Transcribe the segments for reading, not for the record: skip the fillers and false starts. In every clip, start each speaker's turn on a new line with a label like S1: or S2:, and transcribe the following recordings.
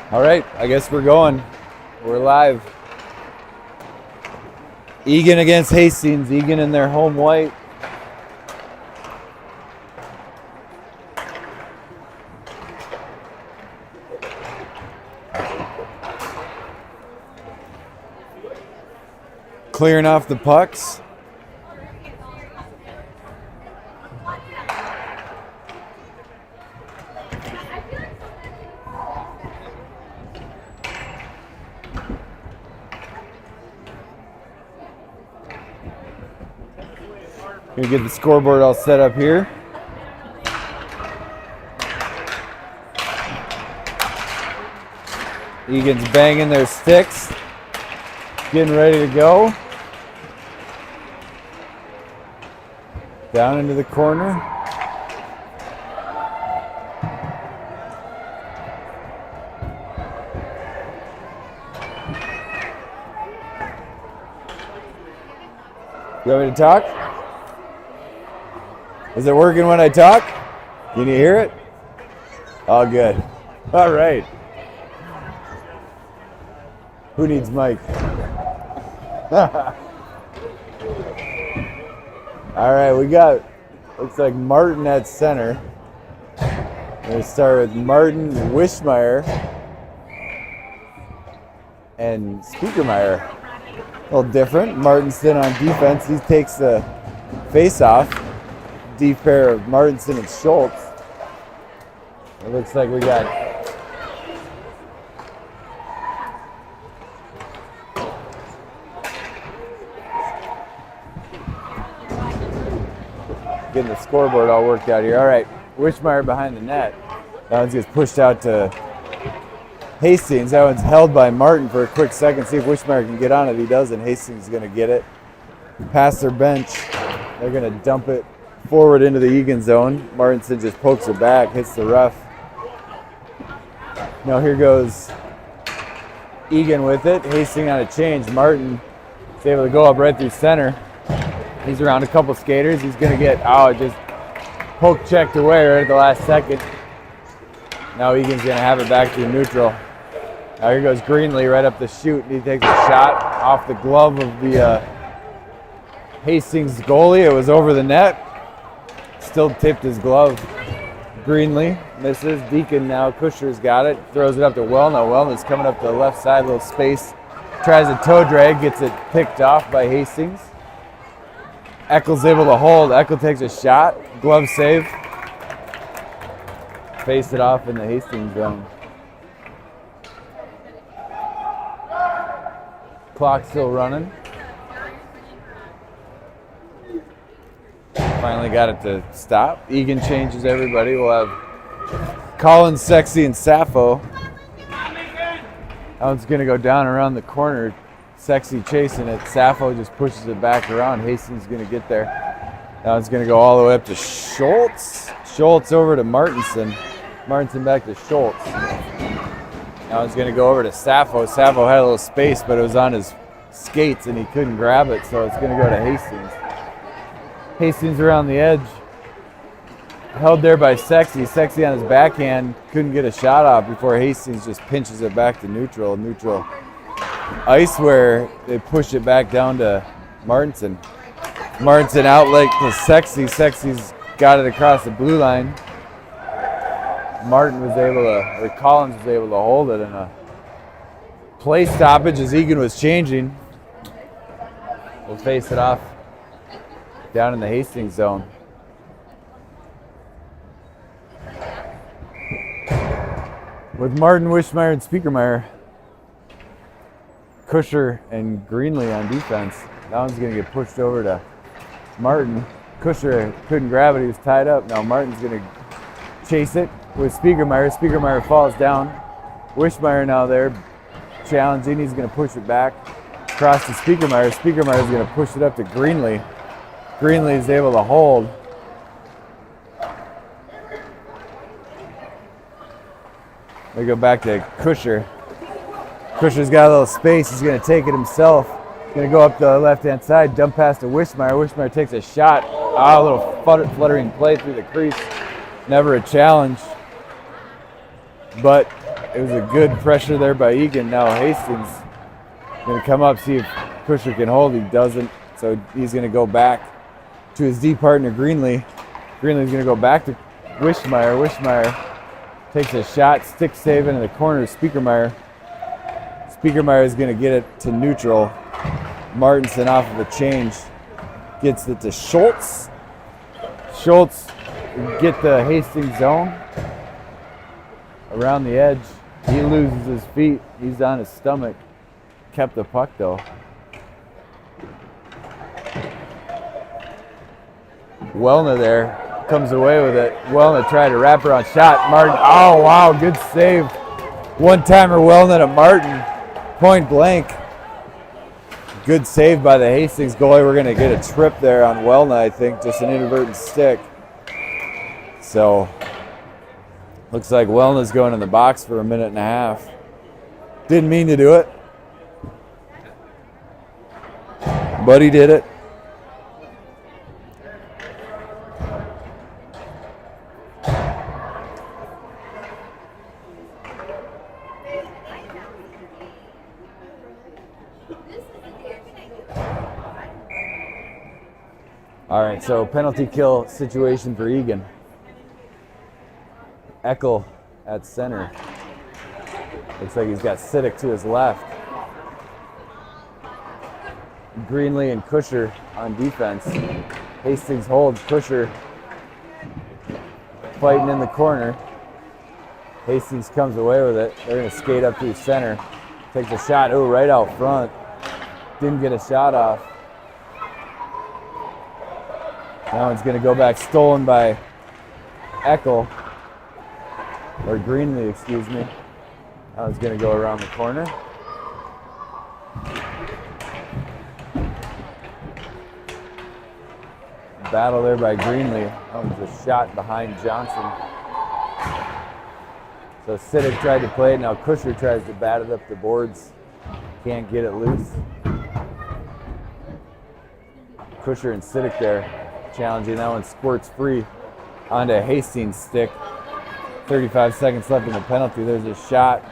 S1: All right, I guess we're going. We're live. Eagan against Hastings. Eagan in their home white. Clearing off the pucks. Gonna get the scoreboard all set up here. Egan's banging their sticks, getting ready to go. Down into the corner. You want me to talk? Is it working when I talk? Can you hear it? Oh, good. All right. Who needs Mike? All right, we got, looks like Martin at center. We're going to start with Martin, Wishmeyer, and Speakermeyer. A little different. Martinson on defense. He takes the face-off. Deep pair of Martinson and Schultz. It looks like we got getting the scoreboard all worked out here. All right, Wishmeyer behind the net. That one gets pushed out to Hastings. That one's held by Martin for a quick second. See if Wishmeyer can get on it. If he doesn't, Hastings is going to get it. Past their bench. They're going to dump it forward into the Eagan zone. Martinson just pokes it back, hits the ref. Now here goes Eagan with it. Hastings on a change. Martin is able to go up right through center. He's around a couple skaters. He's going to get out, just poke checked away right at the last second. Now Egan's going to have it back to neutral. Now here goes Greenlee right up the chute. He takes a shot off the glove of the Hastings goalie. It was over the net. Still tipped his glove. Greenlee misses. Deacon now. Kusher's got it. Throws it up to Wellna. Wellna's coming up to the left side, little space. Tries a toe drag. Gets it picked off by Hastings. Eckel's able to hold. Eckel takes a shot. Glove save. Face it off in the Hastings zone. Clock still running. Finally got it to stop. Eagan changes everybody. We'll have Collins, Sexy, and Sappho. That one's going to go down around the corner. Sexy chasing it. Sappho just pushes it back around. Hastings is going to get there. That one's going to go all the way up to Schultz. Schultz over to Martinson. Martinson back to Schultz. Now one's going to go over to Sappho. Sappho had a little space, but it was on his skates and he couldn't grab it, so it's going to go to Hastings. Hastings around the edge, held there by Sexy. Sexy on his backhand, couldn't get a shot off before Hastings just pinches it back to neutral. Neutral ice where they push it back down to Martinson. Martinson outlet to Sexy. Sexy's got it across the blue line. Martin was able to, or Collins was able to hold it in a play stoppage as Eagan was changing. We'll face it off down in the Hastings zone. With Martin, Wishmeyer, and Speakermeyer. Kusher and Greenlee on defense. That one's going to get pushed over to Martin. Kusher couldn't grab it. He was tied up. Now Martin's going to chase it with Speakermeyer. Speakermeyer falls down. Wishmeyer now there challenging. He's going to push it back across to Speakermeyer. Speakermeyer is going to push it up to Greenlee. Greenlee is able to hold. We go back to Kusher. Kusher's got a little space. He's going to take it himself. He's going to go up the left-hand side, dump pass to Wishmeyer. Wishmeyer takes a shot. A little fluttering play through the crease. Never a challenge. But It was a good pressure there by Eagan. Now Hastings going to come up, see if Kusher can hold. He doesn't, so he's going to go back to his D partner, Greenlee. Greenlee's going to go back to Wishmeyer. Wishmeyer takes a shot, stick saving in the corner of Speakermeyer. Speakermeyer is going to get it to neutral. Martinson off of a change gets it to Schultz. Schultz get the Hastings zone around the edge. He loses his feet. He's on his stomach. Kept the puck though. Wellna there comes away with it. Wellna tried to wrap around shot. Martin, oh wow, good save. One-timer Wellna to Martin, point blank. Good save by the Hastings goalie. We're gonna get a trip there on Wellna, I think, just an inadvertent stick. So, looks like Wellna's going in the box for a minute and a half. Didn't mean to do it, but he did it. All right, so penalty kill situation for Eagan. Eckel at center. Looks like he's got Civic to his left. Greenlee and Kusher on defense. Hastings holds. Kusher fighting in the corner. Hastings comes away with it. They're going to skate up through center. Takes a shot. Oh, right out front. Didn't get a shot off. That one's going to go back, stolen by Eckel, or Greenlee, excuse me. That one's going to go around the corner. Battle there by Greenlee. That one's a shot behind Johnson. So Civic tried to play it. Now Kusher tries to bat it up the boards. Can't get it loose. Kusher and Civic there. Challenging. That one squirts free onto Hastings' stick. 35 seconds left in the penalty. There's a shot.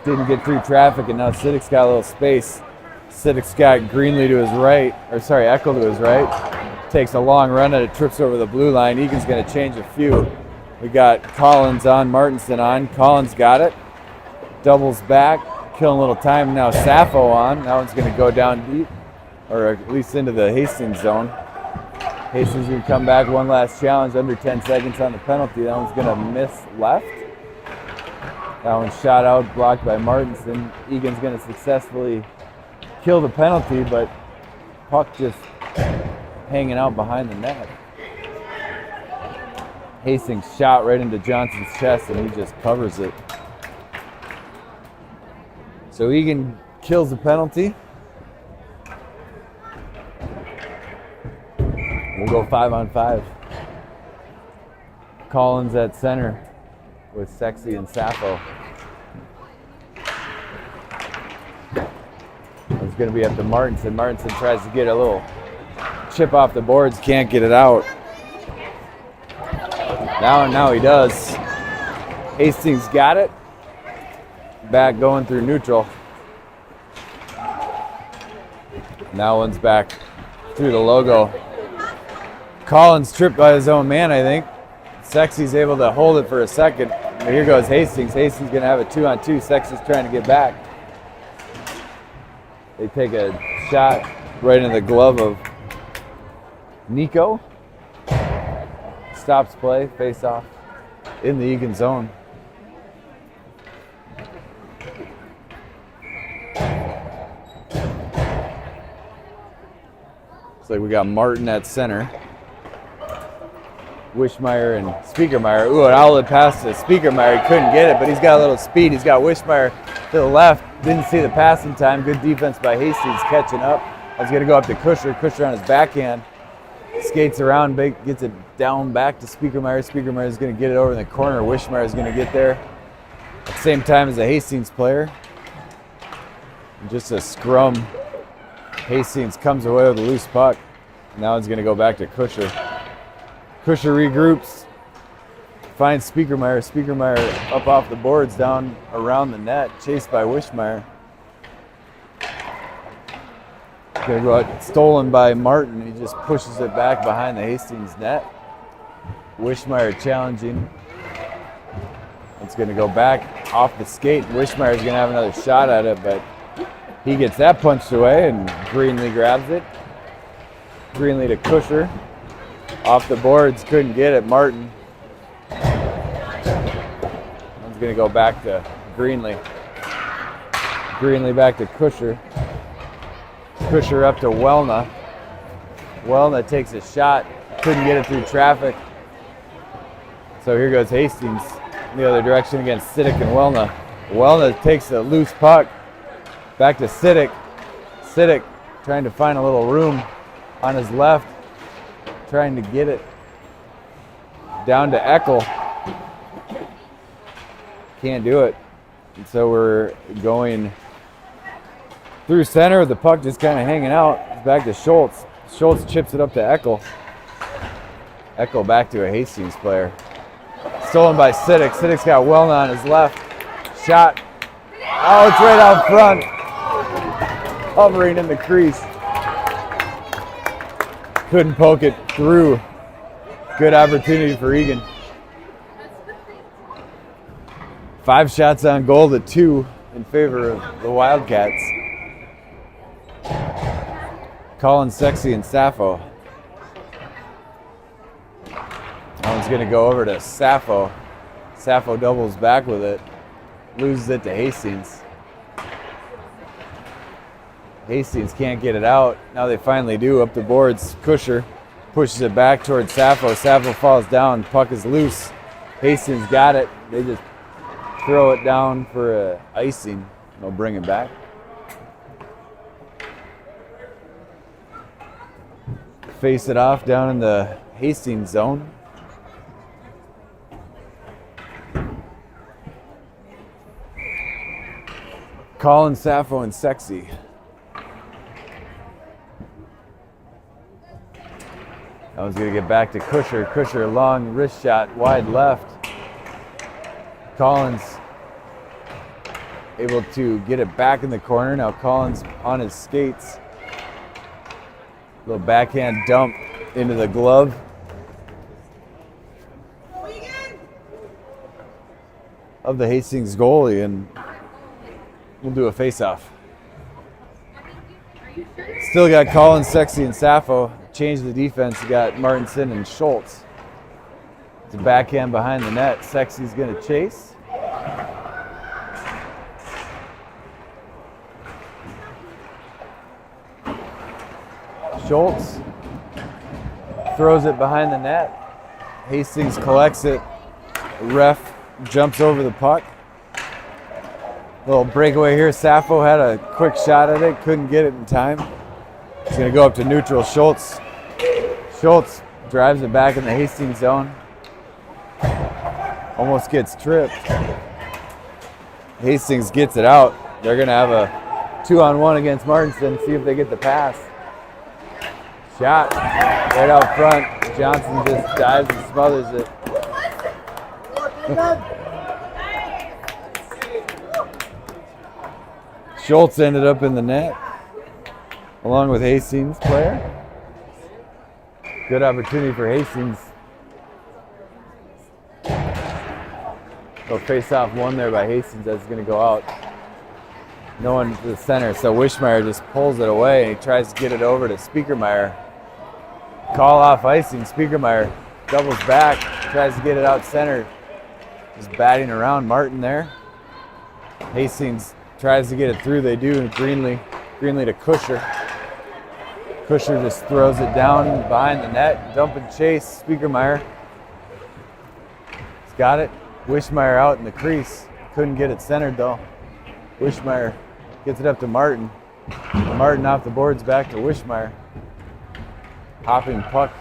S1: Didn't get through traffic, and now Civic's got a little space. Civic's got Greenlee to his right, or sorry, Eckel to his right. Takes a long run and it trips over the blue line. Egan's going to change a few. We got Collins on, Martinson on. Collins got it. Doubles back, killing a little time. Now Sappho on. That one's going to go down deep, or at least into the Hastings zone. Hastings going to come back, one last challenge, under 10 seconds on the penalty. That one's going to miss left. That one's shot out, blocked by Martinson. Egan's going to successfully kill the penalty, but puck just hanging out behind the net. Hastings shot right into Johnson's chest, and he just covers it. So Egan kills the penalty. We'll go 5-on-5. Collins at center with Sexy and Sappho. It's going to be up to Martinson. Martinson tries to get a little chip off the boards, can't get it out. Now he does. Hastings got it. Back going through neutral. Now one's back through the logo. Collins tripped by his own man, I think. Sexy's able to hold it for a second. But here goes Hastings. Hastings going to have a 2-on-2. Sexy's trying to get back. They take a shot right in the glove of Nico. Stops play, face off in the Eagan zone. Looks like we got Martin at center. Wishmeyer and Speakermeyer. Ooh, an outlet pass to Speakermeyer. He couldn't get it, but he's got a little speed. He's got Wishmeyer to the left. Didn't see the pass in time. Good defense by Hastings catching up. I was going to go up to Kusher. Kusher on his backhand. Skates around, gets it down back to Speakermeyer. Speakermeyer is going to get it over in the corner. Wishmeyer is going to get there at the same time as a Hastings player. And just a scrum. Hastings comes away with a loose puck. Now it's going to go back to Kusher. Kusher regroups, finds Speakermeyer. Speakermeyer up off the boards, down around the net, chased by Wishmeyer. Gonna go out, stolen by Martin. He just pushes it back behind the Hastings net. Wishmeyer challenging. It's gonna go back off the skate. Wishmeyer's gonna have another shot at it, but he gets that punched away and Greenlee grabs it. Greenlee to Kusher. Off the boards, couldn't get it. Martin. One's gonna go back to Greenlee. Greenlee back to Kusher. Kusher up to Welna. Welna takes a shot. Couldn't get it through traffic. So here goes Hastings in the other direction against Civic and Welna. Welna takes a loose puck. Back to Civic. Civic trying to find a little room on his left. Trying to get it down to Eckel. Can't do it. And so we're going through center. The puck just kind of hanging out. It's back to Schultz. Schultz chips it up to Eckel. Eckel back to a Hastings player. Stolen by Civic. Civic's got Welna on his left. Shot. Oh, it's right out front. Hovering in the crease. Couldn't poke it through. Good opportunity for Eagan. 5 shots on goal to 2 in favor of the Wildcats. Colin Sexy and Sappho. That one's going to go over to Sappho. Sappho doubles back with it. Loses it to Hastings. Hastings can't get it out. Now they finally do. Up the boards. Kusher pushes it back towards Sappho. Sappho falls down. Puck is loose. Hastings got it. They just throw it down for icing. They'll bring it back. Face it off down in the Hastings zone. Colin, Sappho, and Sexy. That was going to get back to Kusher. Kusher, long wrist shot, wide left. Collins able to get it back in the corner. Now Collins on his skates. Little backhand dump into the glove. Of the Hastings goalie, and we'll do a face-off. Still got Collins, Sexy, and Sappho. Changed the defense. You got Martinson and Schultz. It's a backhand behind the net. Sexy's going to chase. Schultz throws it behind the net. Hastings collects it. Ref jumps over the puck. Little breakaway here. Sappho had a quick shot at it. Couldn't get it in time. He's going to go up to neutral. Schultz. Schultz drives it back in the Hastings zone. Almost gets tripped. Hastings gets it out. They're going to have a 2-on-1 against Martinson. See if they get the pass. Shot right out front. Johnson just dives and smothers it. Schultz ended up in the net along with Hastings player. Good opportunity for Hastings. So face-off one there by Hastings. That's going to go out. No one to the center, so Wishmeyer just pulls it away and he tries to get it over to Speakermeyer. Call off icing. Speakermeyer doubles back, tries to get it out center. Just batting around Martin there. Hastings tries to get it through. They do. Greenlee to Kusher. Kusher just throws it down behind the net. Dump and chase. Speakermeyer. He's got it. Wishmeyer out in the crease. Couldn't get it centered though. Wishmeyer gets it up to Martin. Martin off the boards back to Wishmeyer. Hopping puck.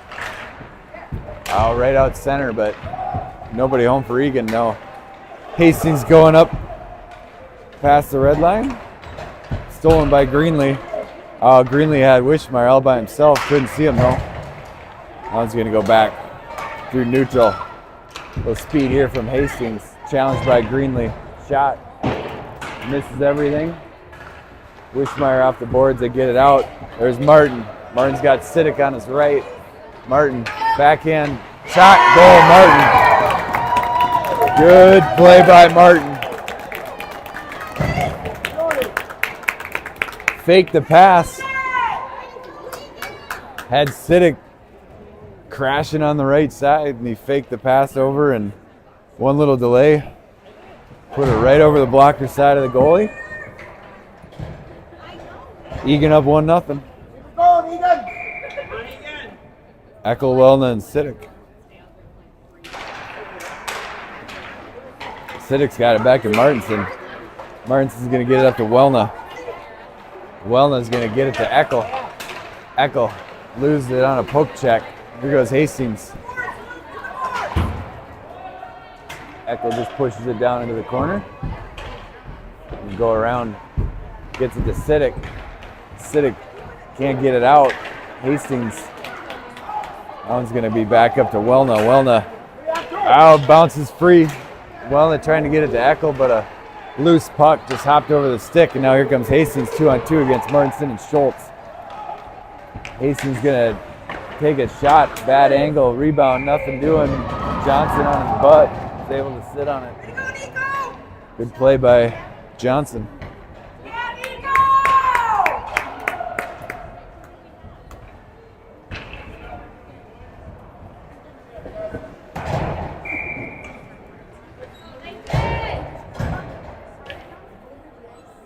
S1: Right out center, but nobody home for Eagan, no. Hastings going up past the red line. Stolen by Greenlee. Greenlee had Wishmeyer all by himself. Couldn't see him though. Now he's going to go back through neutral. little speed here from Hastings. Challenged by Greenlee. Shot. Misses everything. Wishmeyer off the boards. They get it out. There's Martin. Martin's got Civic on his right. Martin, backhand. Shot. Goal, Martin. Good play by Martin. Faked the pass. Had Civic crashing on the right side, and he faked the pass over, and one little delay put it right over the blocker side of the goalie. Eagan up 1-0. Eckel, Welna, and Civic. Civic's got it back to Martinson. Martinson's going to get it up to Welna. Welna's going to get it to Eckel. Eckel loses it on a poke check. Here goes Hastings. Eckel just pushes it down into the corner. And go around, gets it to Civic. Civic can't get it out. Hastings. That one's going to be back up to Welna. Welna out, bounces free. Welna trying to get it to Eckel, but a loose puck just hopped over the stick, and now here comes Hastings 2-on-2 against Martinson and Schultz. Hastings going to take a shot, bad angle, rebound, nothing doing. Johnson on his butt, is able to sit on it. Good play by Johnson.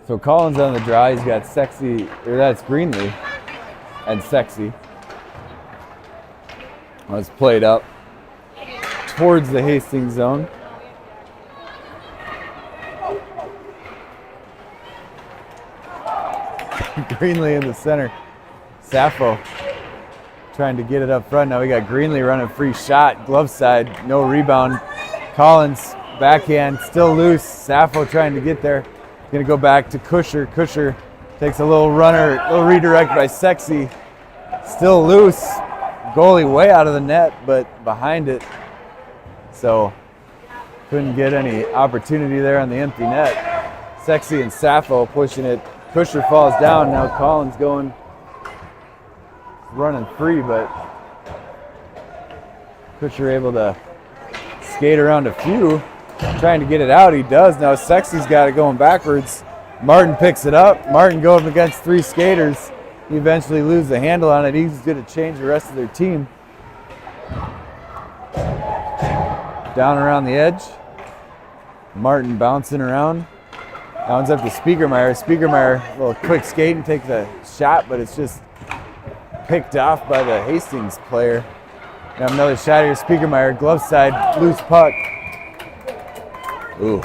S1: So Collins on the draw, he's got Sexy, or that's Greenlee, and Sexy. It's played up towards the Hastings zone. Greenlee in the center. Sappho trying to get it up front. Now we got Greenlee running free shot, glove side, no rebound. Collins, backhand, still loose. Sappho trying to get there. Gonna go back to Kusher. Kusher takes a little runner, little redirect by Sexy. Still loose. Goalie way out of the net, but behind it. So couldn't get any opportunity there on the empty net. Sexy and Sappho pushing it. Kusher falls down. Now Collins going, running free, but Kusher able to skate around a few. Trying to get it out, he does. Now Sexy's got it going backwards. Martin picks it up. Martin going against three skaters. He eventually loses the handle on it. He's going to change the rest of their team. Down around the edge. Martin bouncing around. Now it's up to Spiekermeyer. Spiekermeyer, a little quick skate and takes a shot, but it's just picked off by the Hastings player. Now another shot here. Spiekermeyer, glove side, loose puck. Ooh,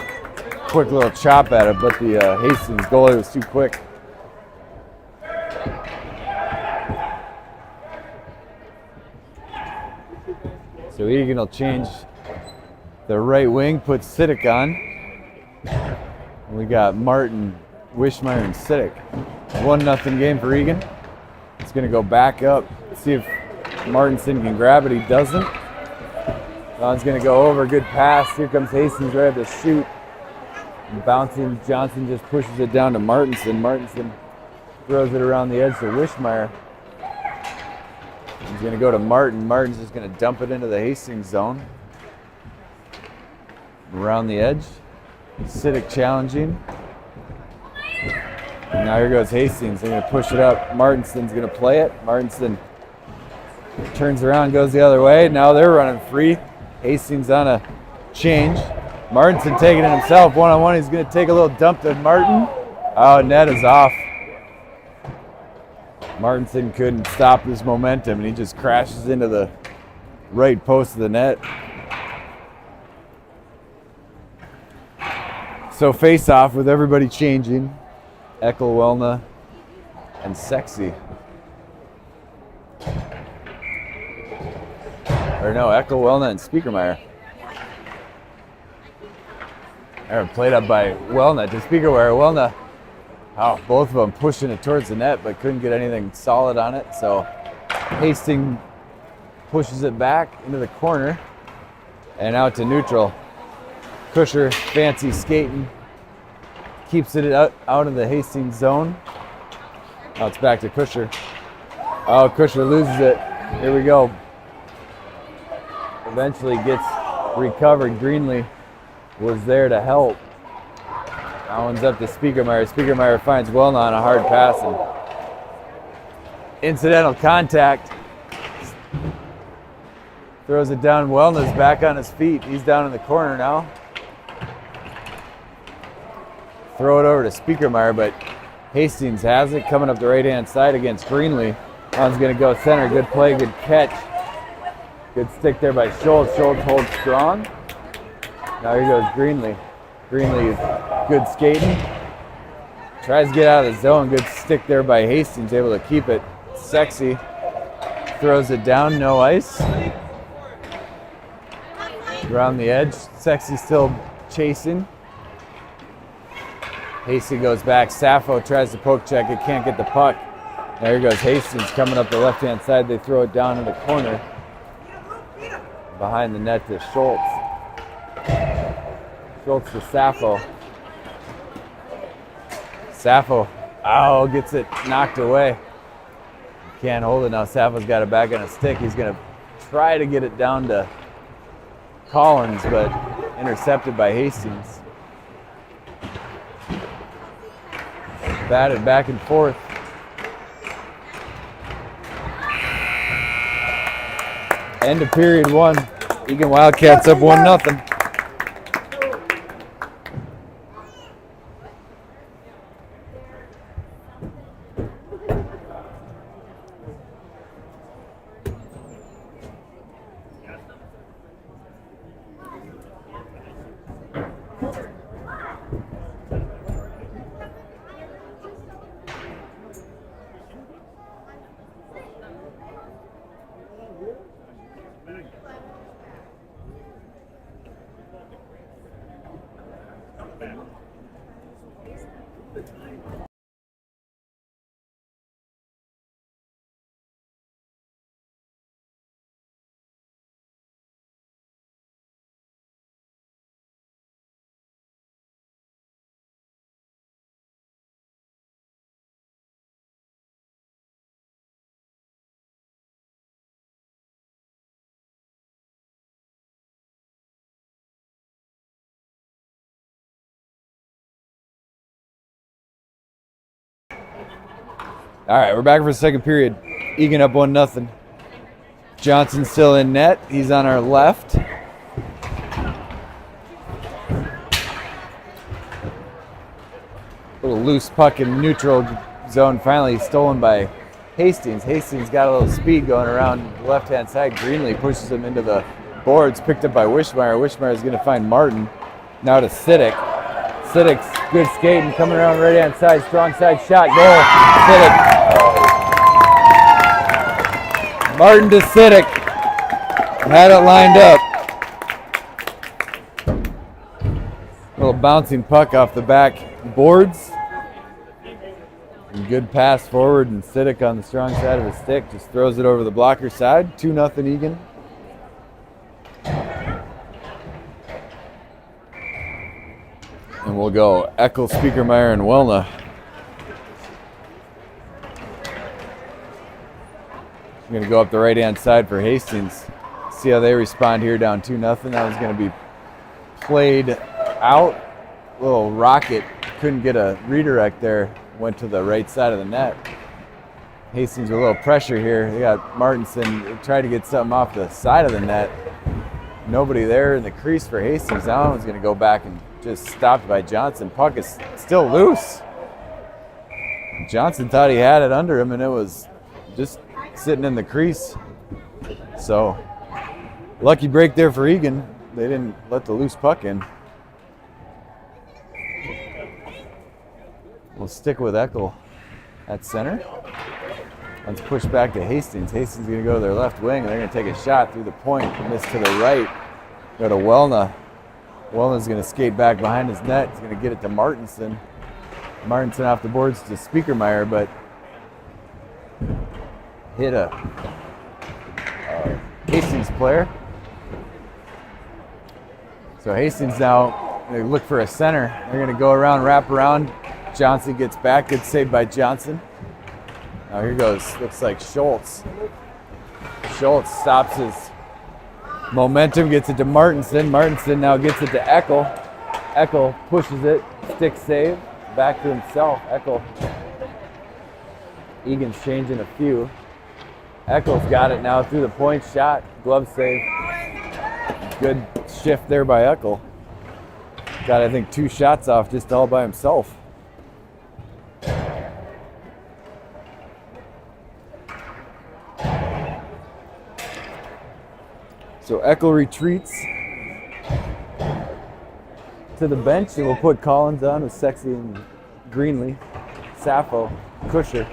S1: quick little chop at it, but the Hastings goalie was too quick. So Eagan will change the right wing, put Civic on. And we got Martin, Wishmeyer, and Civic. 1-0 game for Eagan. It's going to go back up, see if Martinson can grab it. He doesn't. Don's going to go over, good pass. Here comes Hastings right at the shoot. Bouncing, Johnson just pushes it down to Martinson. Martinson throws it around the edge to Wishmeyer. He's going to go to Martin. Martin's just going to dump it into the Hastings zone. Around the edge. Civic challenging. And now here goes Hastings. They're going to push it up. Martinson's going to play it. Martinson turns around, goes the other way. Now they're running free. Hastings on a change. Martinson taking it himself. One-on-one. He's going to take a little dump to Martin. Oh, net is off. Martinson couldn't stop this momentum, and he just crashes into the right post of the net. So face-off with everybody changing. Eckel, Welna, and Sexy. Or no, Eckel, Welna, and Spiekermeyer. They're played up by Welna to Spiekermeyer. Welna, oh, both of them pushing it towards the net, but couldn't get anything solid on it. So Hastings pushes it back into the corner. And out to neutral. Kusher, fancy skating. Keeps it out of the Hastings zone. Now it's back to Kusher. Oh, Kusher loses it. Here we go. Eventually gets recovered. Greenlee was there to help. That one's up to Spiekermeyer. Spiekermeyer finds Wellna on a hard pass and incidental contact. Throws it down. Wellna's back on his feet. He's down in the corner now. Throw it over to Spiekermeyer, but Hastings has it coming up the right-hand side against Greenlee. One's going to go center. Good play, good catch. Good stick there by Schultz. Schultz holds strong. Now here goes Greenlee. Greenlee is good skating. Tries to get out of the zone. Good stick there by Hastings. Able to keep it. Sexy. Throws it down. No ice. Around the edge. Sexy still chasing. Hastings goes back. Sappho tries to poke check it. Can't get the puck. There goes Hastings coming up the left-hand side. They throw it down in the corner. Behind the net to Schultz. Schultz to Sappho. Sappho, gets it knocked away. Can't hold it now. Sappho's got it back on a stick. He's going to try to get it down to Collins, but intercepted by Hastings. Batted back and forth. End of period one. Eagan Wildcats up 1-0. All right, we're back for the second period. Eagan up 1-0. Johnson still in net. He's on our left. Little loose puck in neutral zone. Finally stolen by Hastings. Hastings got a little speed going around the left-hand side. Greenlee pushes him into the boards. Picked up by Wishmeyer. Wishmeyer is going to find Martin. Now to Civic. Civic's good skating. Coming around right-hand side. Strong side shot. Goal. Civic. Martin to Civic. Had it lined up. Little bouncing puck off the back boards. And good pass forward, and Civic on the strong side of his stick just throws it over the blocker side. 2-0 Eagan. And we'll go Eckel, Spiekermeyer, and Wellna. I'm going to go up the right-hand side for Hastings. See how they respond here down 2-0. That was going to be played out. Little rocket. Couldn't get a redirect there. Went to the right side of the net. Hastings with a little pressure here. They got Martinson. Tried to get something off the side of the net. Nobody there in the crease for Hastings. That one was going to go back and just stopped by Johnson. Puck is still loose. Johnson thought he had it under him, and it was just sitting in the crease. So, lucky break there for Eagan. They didn't let the loose puck in. We'll stick with Eckel at center. Let's push back to Hastings. Hastings is going to go to their left wing. They're going to take a shot through the point. Miss to the right. Go to Wellna. Wellna's going to skate back behind his net. He's going to get it to Martinson. Martinson off the boards to Spiekermeyer, but hit a Hastings player. So Hastings now, they look for a center. They're going to go around, wrap around. Johnson gets back. Good save by Johnson. Now here goes, looks like Schultz. Schultz stops his momentum, gets it to Martinson. Martinson now gets it to Eckel. Eckel pushes it, stick save, back to himself. Eckel. Egan's changing a few. Eckel's got it now through the point shot. Glove save. Good shift there by Eckel. Got, I think, 2 shots off just all by himself. So Eckel retreats to the bench, and we'll put Collins on with Sexy and Greenlee. Sappho, Kusher.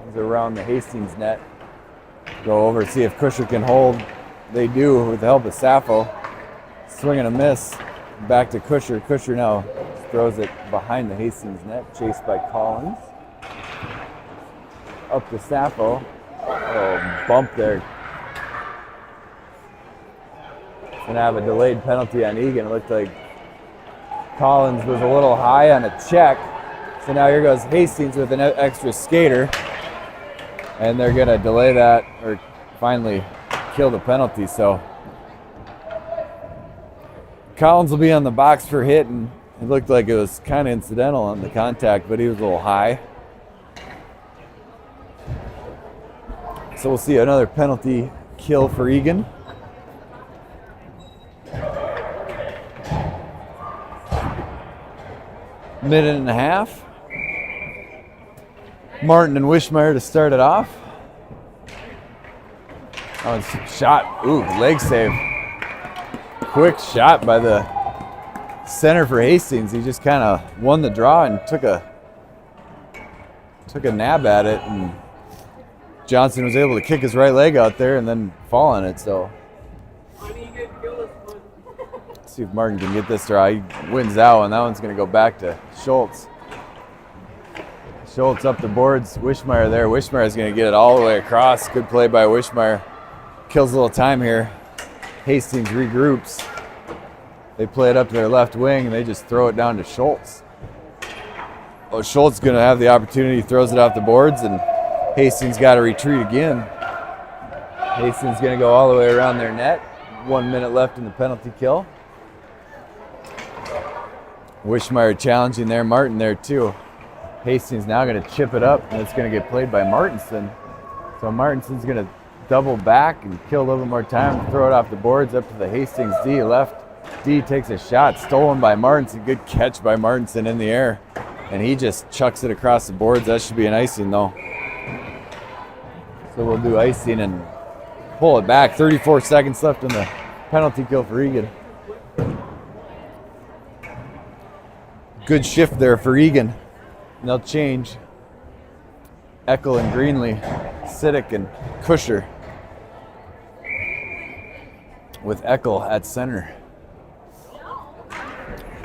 S1: He's around the Hastings net. Go over, see if Kusher can hold. They do with the help of Sappho. Swing and a miss. Back to Kusher. Kusher now throws it behind the Hastings net, chased by Collins. Up to Sappho. Oh, bump there. Gonna have a delayed penalty on Egan. It looked like Collins was a little high on a check. So now here goes Hastings with an extra skater. And they're gonna delay that, or finally kill the penalty. So Collins will be on the box for hit, and it looked like it was kind of incidental on the contact, but he was a little high. So we'll see another penalty kill for Egan. Minute and a half. Martin and Wishmeyer to start it off. Oh, it's shot. Ooh, leg save. Quick shot by the center for Hastings. He just kind of won the draw and took a nab at it, and Johnson was able to kick his right leg out there and then fall on it. So let's see if Martin can get this draw. He wins that one. That one's going to go back to Schultz. Schultz up the boards. Wishmeyer there. Wishmeyer is going to get it all the way across. Good play by Wishmeyer. Kills a little time here. Hastings regroups. They play it up to their left wing, and they just throw it down to Schultz. Oh, Schultz is going to have the opportunity. Throws it off the boards, and Hastings got to retreat again. Hastings going to go all the way around their net. 1 minute left in the penalty kill. Wishmeyer challenging there. Martin there too. Hastings now going to chip it up, and it's going to get played by Martinson. So Martinson's going to double back and kill a little bit more time, throw it off the boards up to the Hastings D. Left D takes a shot, stolen by Martinson. Good catch by Martinson in the air, and he just chucks it across the boards. That should be an icing though. So we'll do icing and pull it back. 34 seconds left in the penalty kill for Egan. Good shift there for Egan. And they'll change Eckel and Greenlee, Civic and Kusher, with Eckel at center.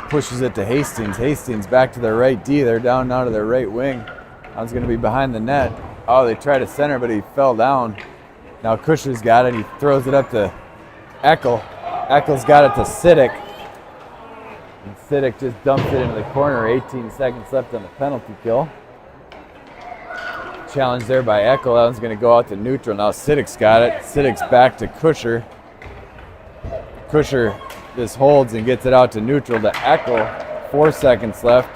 S1: Pushes it to Hastings. Hastings back to their right D. They're down now to their right wing. That one's going to be behind the net. Oh, they tried to center, but he fell down. Now Kusher's got it. He throws it up to Eckel. Eckel's got it to Civic. And Civic just dumps it into the corner. 18 seconds left on the penalty kill. Challenge there by Eckel. That one's going to go out to neutral. Now Civic's got it. Civic's back to Kusher. Kusher just holds and gets it out to neutral to Eckel. 4 seconds left.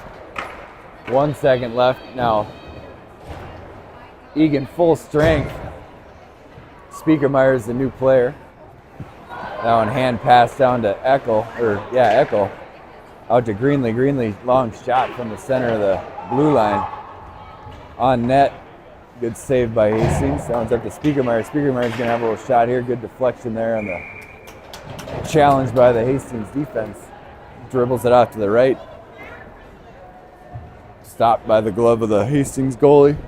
S1: 1 second left. Now Egan full strength. Speakermeyer's the new player. Now in hand pass down to Eckel. Eckel. Out to Greenlee. Greenlee, long shot from the center of the blue line. On net. Good save by Hastings. That one's up to Speakermeyer. Speakermeyer's going to have a little shot here. Good deflection there on the challenge by the Hastings defense. Dribbles it out to the right. Stopped by the glove of the Hastings goalie.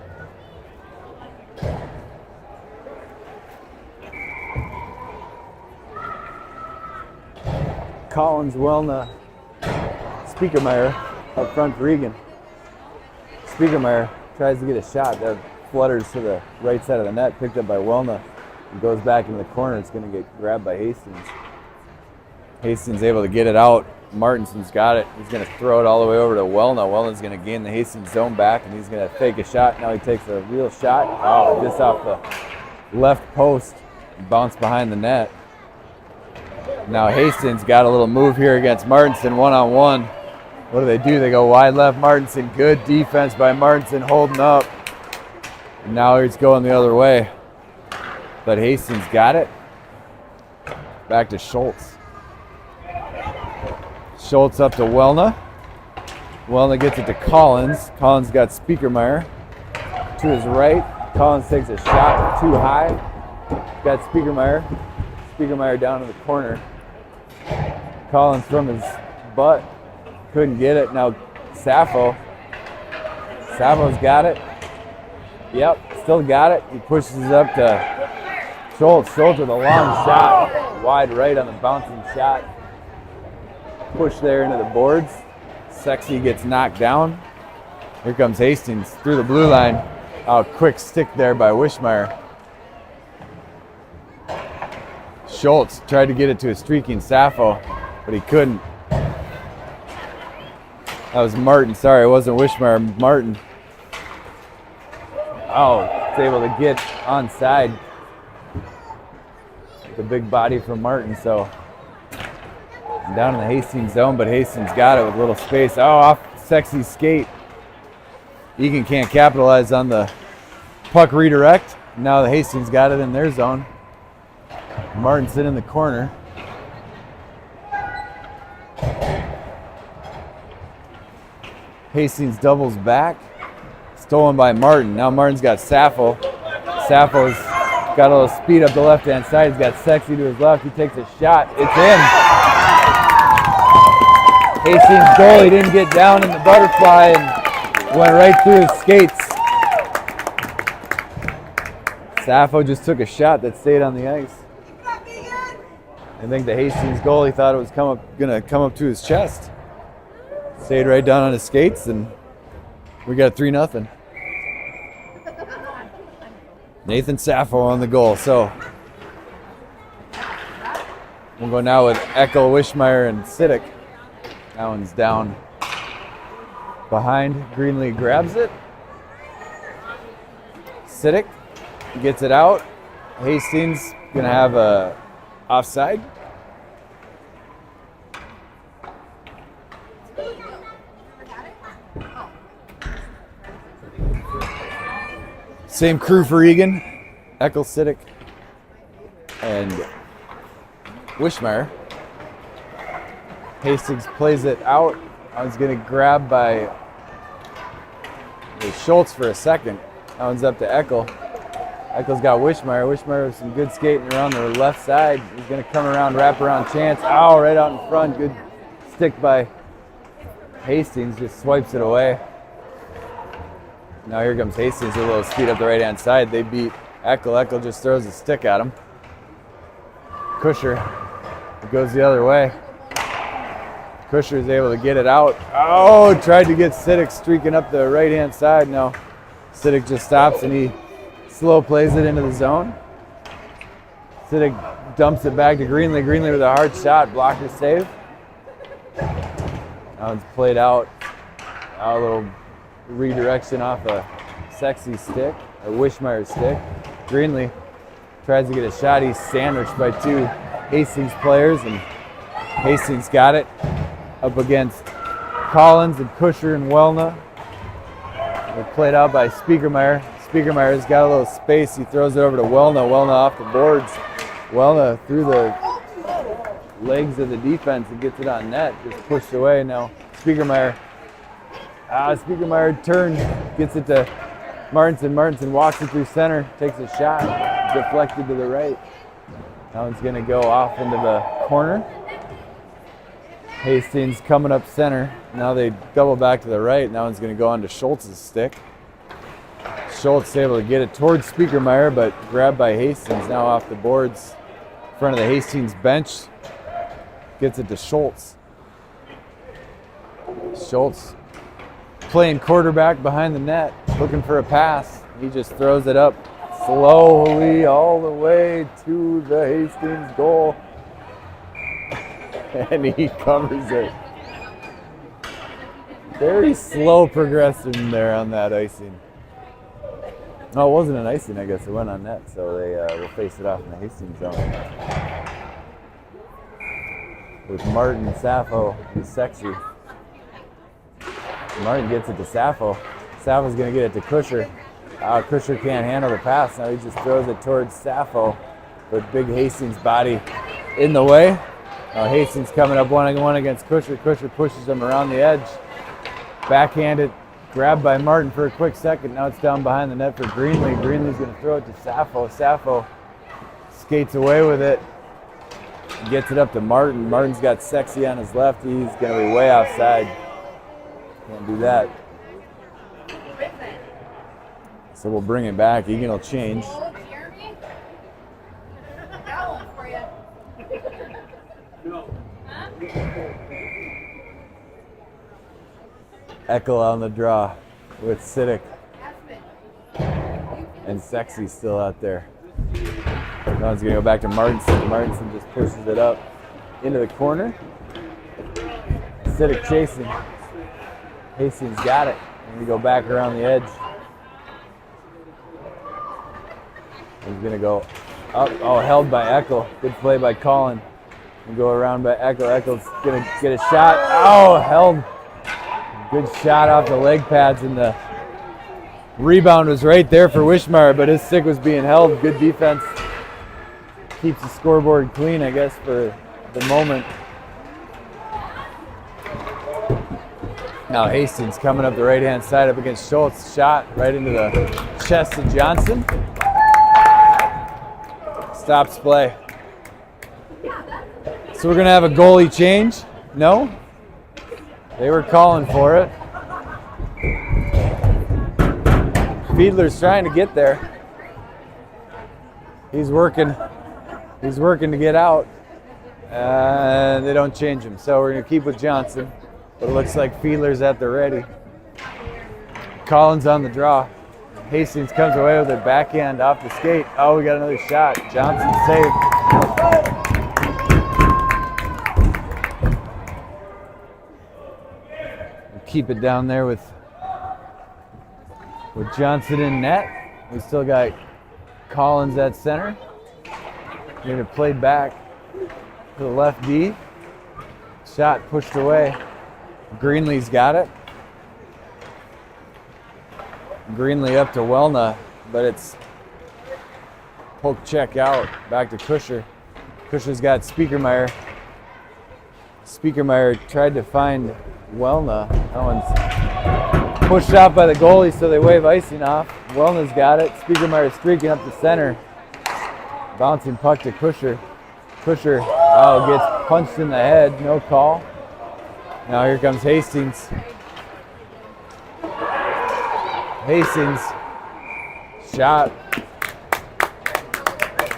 S1: Collins, Welna, Speakermeyer up front for Egan. Speakermeyer tries to get a shot that flutters to the right side of the net, picked up by Welna. It goes back into the corner. It's going to get grabbed by Hastings. Hastings able to get it out. Martinson's got it. He's going to throw it all the way over to Wellna. Wellna's going to gain the Hastings zone back, and he's going to fake a shot. Now he takes a real shot. Oh, just off the left post. Bounce behind the net. Now Hastings got a little move here against Martinson one-on-one. What do? They go wide left. Martinson, good defense by Martinson, holding up. And now he's going the other way. But Hastings got it. Back to Schultz. Schultz up to Wellna. Wellna gets it to Collins. Collins got Speakermeyer to his right. Collins takes a shot too high. Got Speakermeyer. Speakermeyer down in the corner. Collins from his butt. Couldn't get it. Now Sappho. Sappho's got it. Yep, still got it. He pushes it up to Schultz. Schultz with a long shot. Wide right on the bouncing shot. Push there into the boards. Sexy gets knocked down. Here comes Hastings through the blue line. Oh, quick stick there by Wishmeyer. Schultz tried to get it to a streaking Sappho, but he couldn't. That was Martin. Sorry, it wasn't Wishmeyer. Martin. Oh, it's able to get onside. The big body from Martin, so down in the Hastings zone, but Hastings got it with a little space. Oh, off Sexy skate. Eagan can't capitalize on the puck redirect. Now the Hastings got it in their zone. Martinson in the corner. Hastings doubles back. Stolen by Martin. Now Martin's got Sappho. Sappho's got a little speed up the left-hand side. He's got Sexy to his left. He takes a shot. It's in. Hastings' goal. He didn't get down in the butterfly and went right through his skates. Sappho just took a shot that stayed on the ice. I think the Hastings goalie thought it was gonna come up to his chest. Stayed right down on his skates, and we got 3-0. Nathan Sappho on the goal. So we'll go now with Eckel, Wishmeyer, and Civic. That one's down behind. Greenlee grabs it. Civic gets it out. Hastings gonna have a offside. Same crew for Eagan, Eckel, Civic, and Wishmeyer. Hastings plays it out. I was going to grab by Schultz for a second. That one's up to Eckel. Eckel's got Wishmeyer. Wishmeyer with some good skating around the left side. He's going to come around, wrap around chance. Ow, right out in front. Good stick by Hastings. Just swipes it away. Now here comes Hastings with a little speed up the right-hand side. They beat Eckel. Eckel just throws a stick at him. Kusher, it goes the other way. Kusher is able to get it out. Oh, tried to get Civic streaking up the right-hand side. No, Civic just stops and he slow plays it into the zone. Civic dumps it back to Greenlee. Greenlee with a hard shot, blocker save. Now it's played out. Now a little redirection off a Sexy stick, a Wishmeyer stick. Greenlee tries to get a shot. He's sandwiched by two Hastings players, and Hastings got it up against Collins and Kusher and Wellna. They're played out by Speakermeyer. Speakermeyer's got a little space. He throws it over to Wellna. Wellna off the boards. Wellna through the legs of the defense and gets it on net. Just pushed away. Now Speakermeyer. Speakermeyer turns, gets it to Martinson. Martinson walks it through center, takes a shot, deflected to the right. That one's going to go off into the corner. Hastings coming up center. Now they double back to the right, and that one's going to go onto Schultz's stick. Schultz able to get it towards Speakermeyer, but grabbed by Hastings. Now off the boards in front of the Hastings bench. Gets it to Schultz. Schultz playing quarterback behind the net, looking for a pass. He just throws it up slowly all the way to the Hastings goal. and he covers it. Very slow progression there on that icing. No, it wasn't an icing, I guess. It went on net, so they will face it off in the Hastings zone. With Martin, Sappho, and Sexy. Martin gets it to Sappho. Sappho's going to get it to Kusher. Kusher can't handle the pass. Now he just throws it towards Sappho. But big Hastings body in the way. Hastings coming up one-on-one against Kusher. Kusher pushes him around the edge. Backhanded, grabbed by Martin for a quick second. Now it's down behind the net for Greenlee. Greenlee's going to throw it to Sappho. Sappho skates away with it. Gets it up to Martin. Martin's got Sexy on his left. He's going to be way offside. Can't do that. So we'll bring it back. Eagan will change. Eckel on the draw with Civic. And Sexy still out there. Now it's going to go back to Martinson. Martinson just pushes it up into the corner. Civic chasing. Hastings got it. And we go back around the edge. He's going to go up. Oh, held by Eckel. Good play by Colin. And go around by Eckel. Eckel's going to get a shot. Oh, held. Good shot off the leg pads, and the rebound was right there for Wishmeyer, but his stick was being held. Good defense. Keeps the scoreboard clean, I guess, for the moment. Now Hastings coming up the right-hand side up against Schultz. Shot right into the chest of Johnson. Stops play. So we're going to have a goalie change? No? They were calling for it. Fiedler's trying to get there. He's working to get out. And they don't change him. So we're going to keep with Johnson. But it looks like Fiedler's at the ready. Collins on the draw. Hastings comes away with it backhand off the skate. Oh, we got another shot. Johnson saved. Keep it down there with Johnson in net. We still got Collins at center. Going to play back to the left D. Shot pushed away. Greenlee's got it. Greenlee up to Welna, but it's poke check out. Back to Kusher. Kusher's got Speakermeyer. Speakermeyer tried to find Welna. That one's pushed out by the goalie, so they wave icing off. Welna's got it. Speakermeyer streaking up the center. Bouncing puck to Kusher. Kusher gets punched in the head. No call. Now here comes Hastings. Hastings. Shot.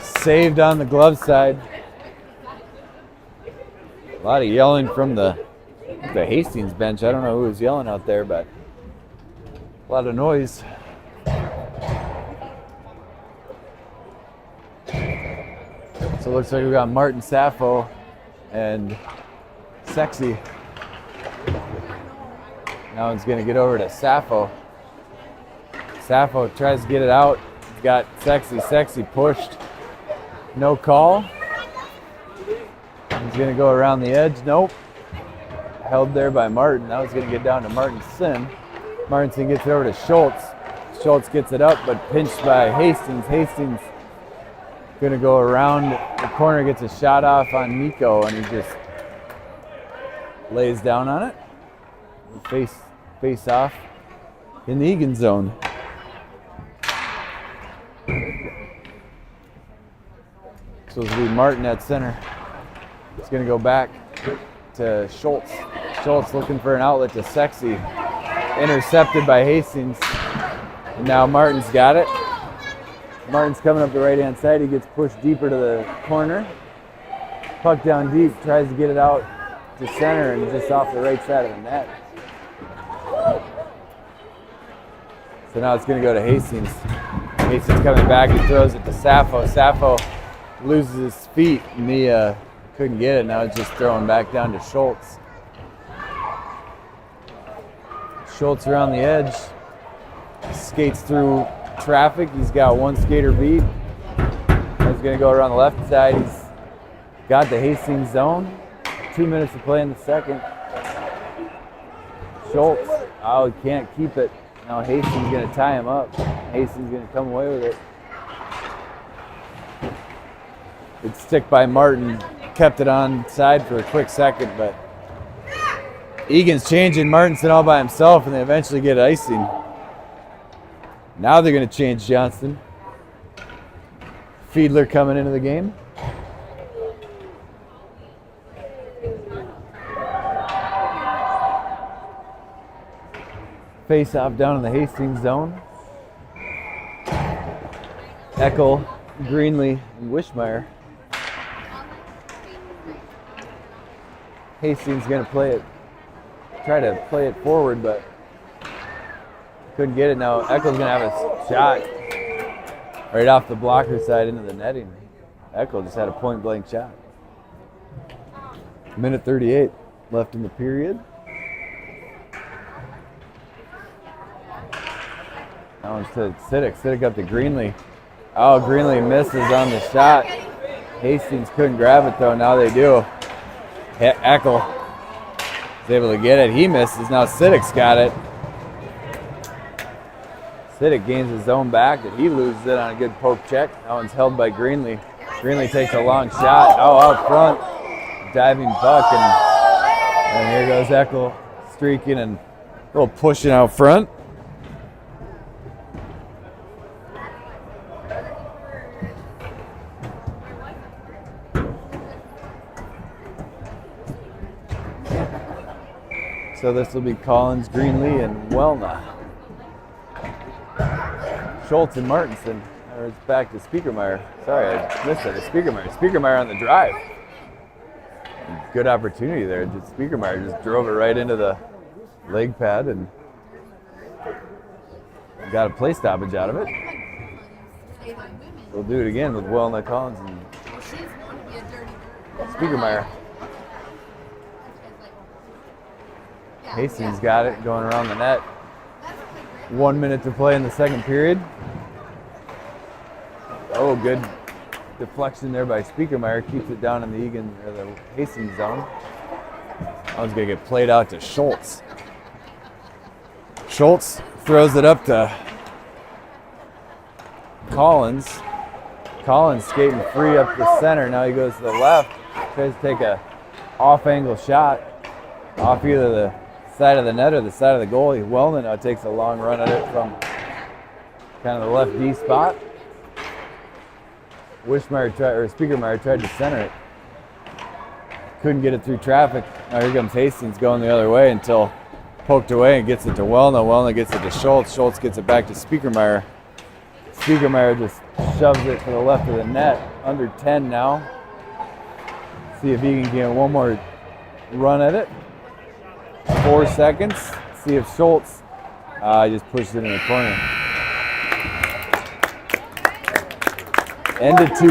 S1: Saved on the glove side. A lot of yelling from the Hastings bench. I don't know who was yelling out there, but a lot of noise. So it looks like we got Martin, Sappho, and Sexy. Now it's going to get over to Sappho. Sappho tries to get it out. He's got Sexy. Sexy pushed. No call. He's going to go around the edge. Nope. Held there by Martin. Now he's going to get down to Martinson. Martinson gets it over to Schultz. Schultz gets it up, but pinched by Hastings. Hastings going to go around the corner, gets a shot off on Nico, and he just lays down on it. Face off in the Eagan zone. So it'll be Martin at center. It's going to go back to Schultz. Schultz looking for an outlet to Sexy. Intercepted by Hastings. And now Martin's got it. Martin's coming up the right-hand side. He gets pushed deeper to the corner. Puck down deep. Tries to get it out to center and just off the right side of the net. So now it's going to go to Hastings. Hastings coming back. He throws it to Sappho. Sappho loses his feet, and he Couldn't get it. Now it's just throwing back down to Schultz. Schultz around the edge. Skates through traffic. He's got one skater beat. He's going to go around the left side. He's got the Hastings zone. 2 minutes to play in the second. Schultz. Oh, he can't keep it. Now Hastings going to tie him up. Hastings going to come away with it. Good stick by Martin. Kept it on side for a quick second, but Egan's changing Martinson all by himself, and they eventually get icing. Now they're going to change Johnston. Fiedler coming into the game. Face off down in the Hastings zone. Eckel, Greenlee, and Wishmeyer. Hastings going to try to play it forward, but couldn't get it. Now Eckel's going to have a shot right off the blocker side into the netting. Eckel just had a point blank shot. Minute 38 left in the period. That one's to Civic. Civic up to Greenlee. Oh, Greenlee misses on the shot. Hastings couldn't grab it though. Now they do. Eckel is able to get it. He misses. Now Civic's got it. Civic gains his zone back, and he loses it on a good poke check. That one's held by Greenlee. Greenlee takes a long shot. Oh, out front. Diving puck, and here goes Eckel streaking and a little pushing out front. So this will be Collins, Greenlee, and Wellna. Schultz and Martinson. Or it's back to Speakermeyer. Sorry, I missed it. It's Speakermeyer. Speakermeyer on the drive. Good opportunity there. Speakermeyer just drove it right into the leg pad and got a play stoppage out of it. We'll do it again with Wellna, Collins, and Speakermeyer. Hastings got it going around the net. 1 minute to play in the second period. Oh, good deflection there by Speakermeyer. Keeps it down in the Eagan or the Hastings zone. That one's gonna get played out to Schultz. Schultz throws it up to Collins. Collins skating free up the center. Now he goes to the left. Tries to take a off-angle shot off either the side of the net or the side of the goal. Wellman now takes a long run at it from kind of the left D spot. Speakermeyer tried to center it. Couldn't get it through traffic. Now here comes Hastings going the other way until poked away and gets it to Wellna. Wellna gets it to Schultz. Schultz gets it back to Speakermeyer. Speakermeyer just shoves it to the left of the net. Under 10 now. See if he can get one more run at it. 4 seconds. See if Schultz just pushes it in the corner. End of 2.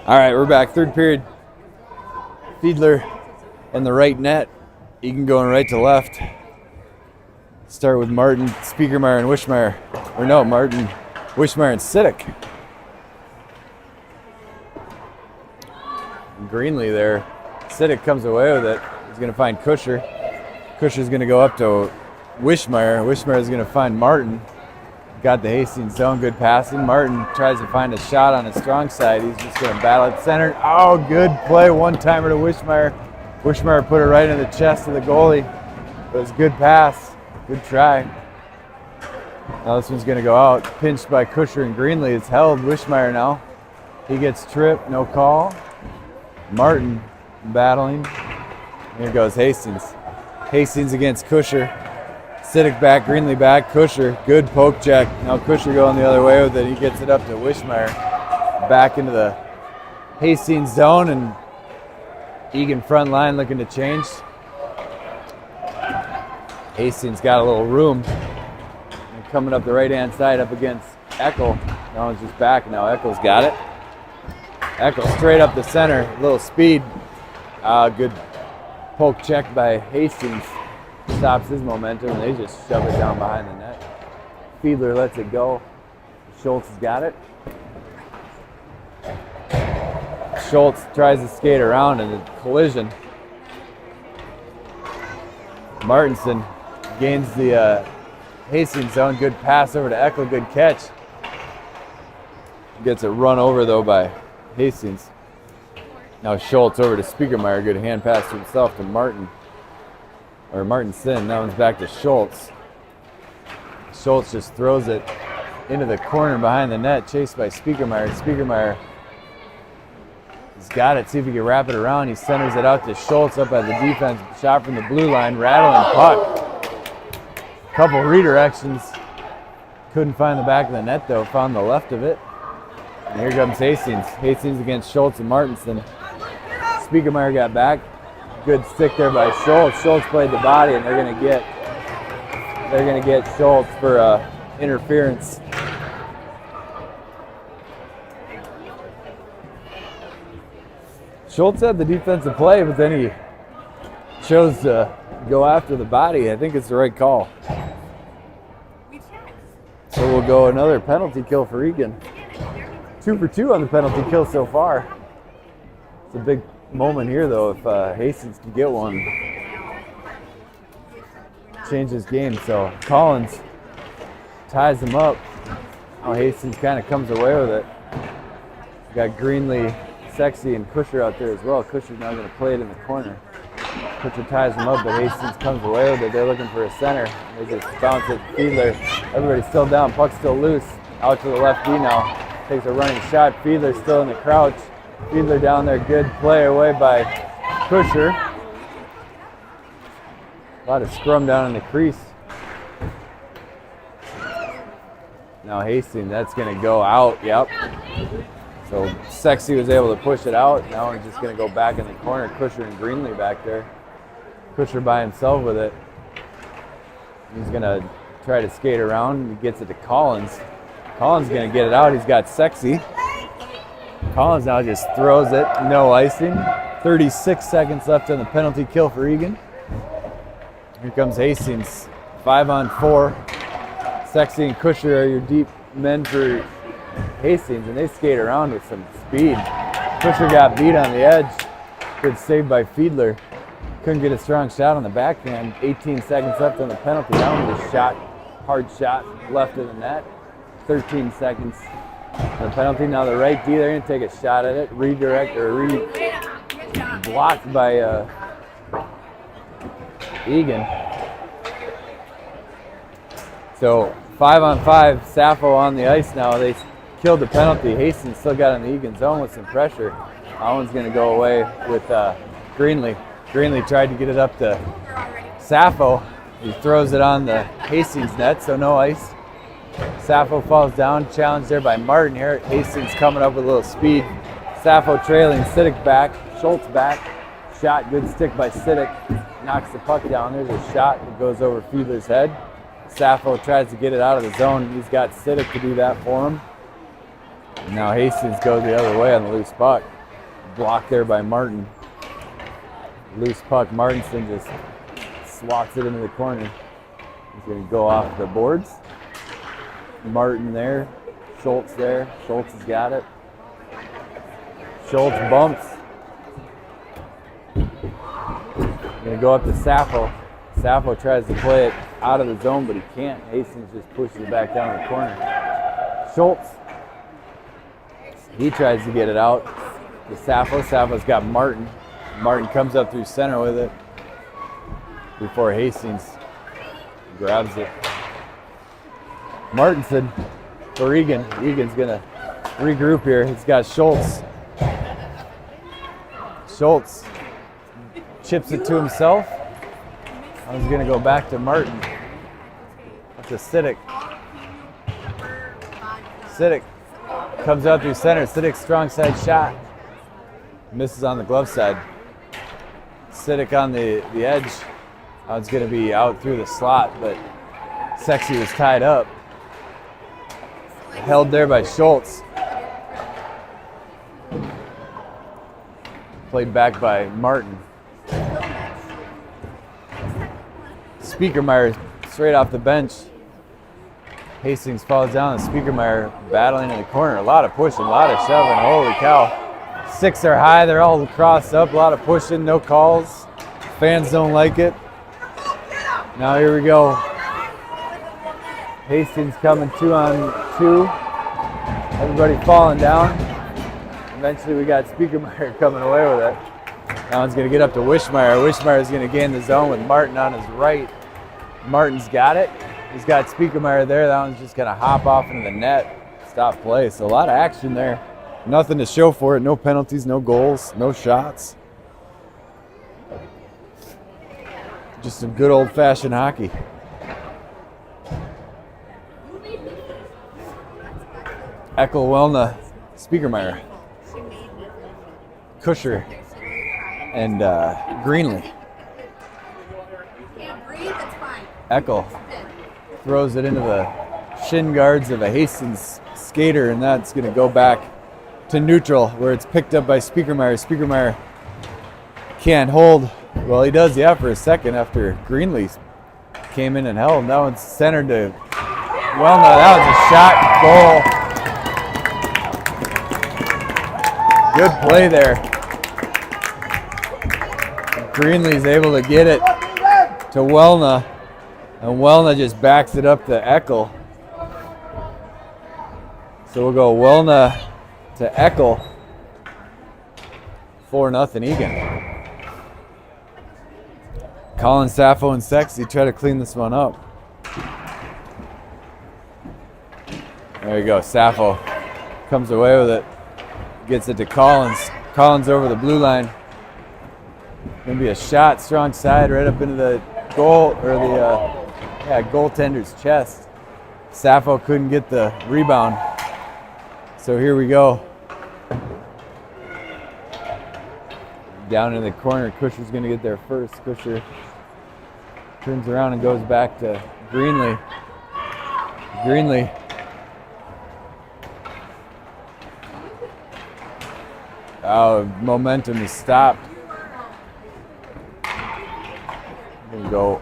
S1: All right, we're back. Third period. Fiedler in the right net. Eagan going right to left. Start with Martin, Spiegelmeyer, and Wishmeyer. Or no, Martin, Wishmeyer, and Civic. And Greenlee there. Civic comes away with it. He's going to find Kusher. Kusher's going to go up to Wishmeyer. Wishmeyer is going to find Martin. Got the Hastings zone, good passing. Martin tries to find a shot on his strong side. He's just going to battle it center. Oh, good play. One-timer to Wishmeyer. Wishmeyer put it right in the chest of the goalie. It was a good pass. Good try. Now this one's going to go out. Pinched by Kusher and Greenlee. It's held. Wishmeyer now. He gets tripped. No call. Martin battling. Here goes Hastings. Hastings against Kusher. Civic back, Greenlee back, Kusher, good poke check. Now Kusher going the other way with it. He gets it up to Wishmeyer. Back into the Hastings zone, and Eagan front line looking to change. Hastings got a little room. And coming up the right-hand side up against Eckel. Now it's just back. Now Eckel's got it. Eckel straight up the center, a little speed. Good poke check by Hastings. Stops his momentum, and they just shove it down behind the net. Fiedler lets it go. Schultz has got it. Schultz tries to skate around in a collision. Martinson gains the Hastings zone. Good pass over to Eckel. Good catch. Gets it run over, though, by Hastings. Now Schultz over to Spiegelmeyer. Good hand pass to himself to Martin. Or Martinson. That one's back to Schultz. Schultz just throws it into the corner behind the net, chased by Spiegelmeyer. Spiegelmeyer has got it. See if he can wrap it around. He centers it out to Schultz up at the defense. Shot from the blue line. Rattling puck. Couple redirections. Couldn't find the back of the net, though. Found the left of it. And here comes Hastings. Hastings against Schultz and Martinson. Spiegelmeyer got back. Good stick there by Schultz. Schultz played the body, and they're gonna get Schultz for interference. Schultz had the defensive play, but then he chose to go after the body. I think it's the right call. So we'll go another penalty kill for Eagan. 2 for 2 on the penalty kill so far. It's a big moment here, though, if Hastings can get one. Change this game. So Collins ties them up. Now Hastings kind of comes away with it. Got Greenlee, Sexy, and Kusher out there as well. Kusher's now going to play it in the corner. Kusher ties them up, but Hastings comes away with it. They're looking for a center. They just bounce it to Fiedler. Everybody's still down. Puck's still loose. Out to the left D now. Takes a running shot. Fiedler's still in the crouch. Fiedler down there, good play away by Kusher. A lot of scrum down in the crease. Now Hastings, that's going to go out, yep. So Sexy was able to push it out. Now we're just going to go back in the corner. Kusher and Greenlee back there. Kusher by himself with it. He's going to try to skate around. He gets it to Collins. Collins is going to get it out. He's got Sexy. Collins now just throws it, no icing. 36 seconds left on the penalty kill for Eagan. Here comes Hastings, 5-on-4. Sexy and Kusher are your deep men for Hastings, and they skate around with some speed. Kusher got beat on the edge. Good save by Fiedler. Couldn't get a strong shot on the backhand. 18 seconds left on the penalty. That one was a shot, hard shot, left of the net. 13 seconds. The penalty. Now the right D, they're going to take a shot at it. Blocked by Eagan. So 5-on-5, Sappho on the ice now. They killed the penalty. Hastings still got in the Eagan zone with some pressure. That one's going to go away with Greenlee. Greenlee tried to get it up to Sappho. He throws it on the Hastings net, so no ice. Sappho falls down, challenged there by Martin here. Hastings coming up with a little speed. Sappho trailing, Civic back, Schultz back. Shot, good stick by Civic. Knocks the puck down. There's a shot that goes over Fiedler's head. Sappho tries to get it out of the zone. He's got Civic to do that for him. And now Hastings goes the other way on the loose puck. blocked there by Martin. Loose puck. Martinson just swats it into the corner. He's going to go off the boards. Martin there. Schultz there. Schultz has got it. Schultz bumps. Going to go up to Sappho. Sappho tries to play it out of the zone, but he can't. Hastings just pushes it back down the corner. Schultz. He tries to get it out to Sappho. Sappho's got Martin. Martin comes up through center with it before Hastings grabs it. Martinson for Eagan. Eagan's going to regroup here. He's got Schultz. Schultz chips it to himself. I was going to go back to Martin. That's a Civic. Civic comes out through center. Civic strong side shot. Misses on the glove side. Civic on the edge. I was going to be out through the slot, but Sexy was tied up. Held there by Schultz. Played back by Martin. Speakermeyer straight off the bench. Hastings falls down, and Speakermeyer battling in the corner. A lot of pushing, a lot of shoving. Holy cow. Six are high, they're all crossed up. A lot of pushing, no calls. Fans don't like it. Now here we go. Hastings coming 2-on-2. Everybody falling down. Eventually we got Speakermeyer coming away with it. That one's going to get up to Wishmeyer. Wishmeyer's going to gain the zone with Martin on his right. Martin's got it. He's got Speakermeyer there. That one's just going to hop off into the net. Stop play. So a lot of action there. Nothing to show for it. No penalties, no goals, no shots. Just some good old-fashioned hockey. Eckel, Welna, Speakermeyer, Kusher, and Greenlee. Eckel throws it into the shin guards of a Hastings skater, and that's going to go back to neutral, where it's picked up by Speakermeyer. Speakermeyer can't hold. Well, he does, yeah, for a second after Greenlee came in and held. That one's centered to Welna. That was a shot goal. Good play there. Greenlee's able to get it to Welna, and Welna just backs it up to Eckel. So we'll go Welna to Eckel. 4-0 Eagan. Colin, Sappho, and Sexy try to clean this one up. There you go. Sappho comes away with it. Gets it to Collins. Collins over the blue line. Gonna be a shot, strong side, right up into the goal, or the goaltender's chest. Sappho couldn't get the rebound. So here we go. Down in the corner, Kusher's gonna get there first. Kusher turns around and goes back to Greenlee. Greenlee. Oh, momentum is stopped. Gonna go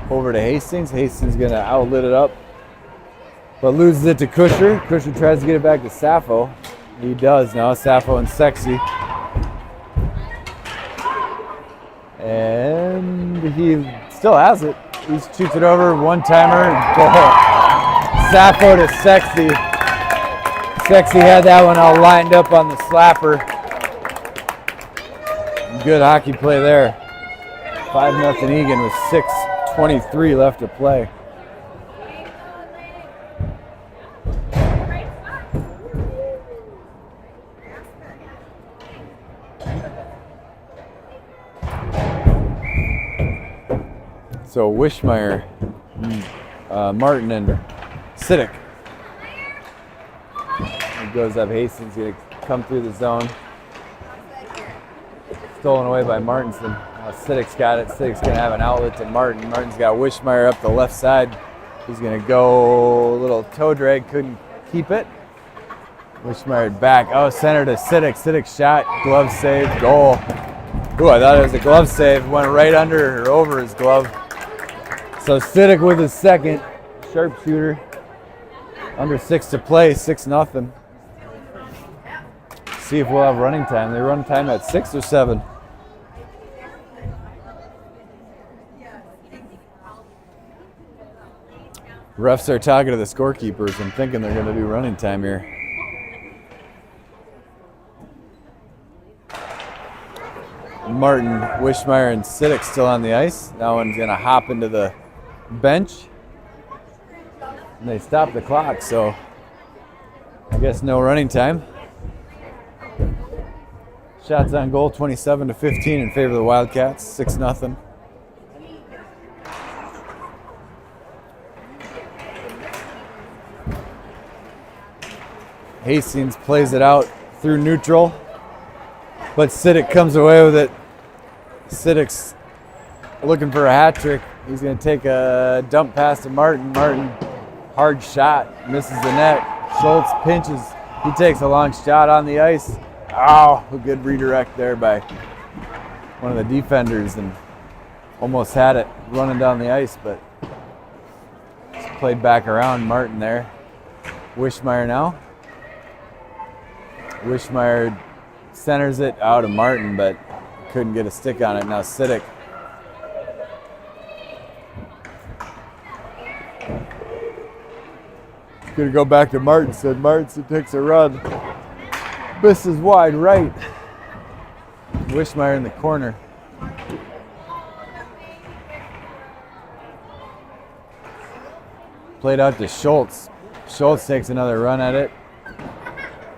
S1: over to Hastings. Hastings gonna outlet it up, but loses it to Kusher. Kusher tries to get it back to Sappho. He does now. Sappho and Sexy. And he still has it. He shoots it over, one-timer, goal. Sappho to Sexy. Sexy had that one all lined up on the slapper. Good hockey play there. 5-0 Eagan with 6:23 left to play. So Wishmeyer, Martin, and Civic. It goes up. Hastings going to come through the zone. Stolen away by Martinson. Civic's got it. Civic's going to have an outlet to Martin. Martin's got Wishmeyer up the left side. He's going to go a little toe drag. Couldn't keep it. Wishmeyer back. Oh, center to Civic. Civic shot. Glove save. Goal. Ooh, I thought it was a glove save. Went right under or over his glove. So Civic with his second. Sharpshooter. Under 6 to play. 6-0. See if we'll have running time. They run time at 6 or 7. Refs are talking to the scorekeepers. I'm thinking they're going to do running time here. Martin, Wishmeyer, and Civic still on the ice. That one's going to hop into the bench. And they stop the clock, so I guess no running time. Shots on goal, 27-15 in favor of the Wildcats, 6-0. Hastings plays it out through neutral, but Civic comes away with it. Civic's looking for a hat trick. He's going to take a dump pass to Martin. Martin, hard shot, misses the net. Schultz pinches. He takes a long shot on the ice. Oh, a good redirect there by one of the defenders and almost had it running down the ice, but it's played back around. Martin there. Wishmeyer now. Wishmeyer centers it out of Martin, but couldn't get a stick on it. Now Civic. Gonna go back to Martinson. Martinson takes a run. Misses wide right. Wishmeyer in the corner. Played out to Schultz. Schultz takes another run at it.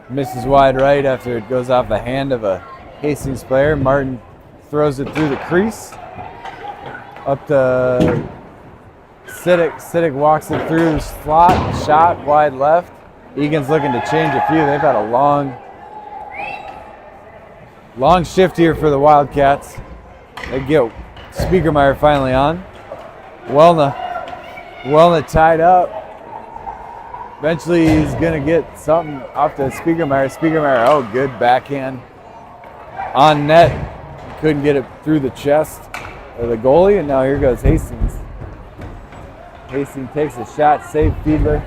S1: Misses wide right after it goes off the hand of a Hastings player. Martin throws it through the crease. Up to Civic. Civic walks it through slot. Shot wide left. Egan's looking to change a few. They've had a long shift here for the Wildcats. They get Spiegelmeyer finally on. Welna tied up. Eventually he's going to get something off to Spiegelmeyer. Spiegelmeyer, oh, good backhand. On net. Couldn't get it through the chest of the goalie, and now here goes Hastings. Hastings takes a shot, save Fiedler.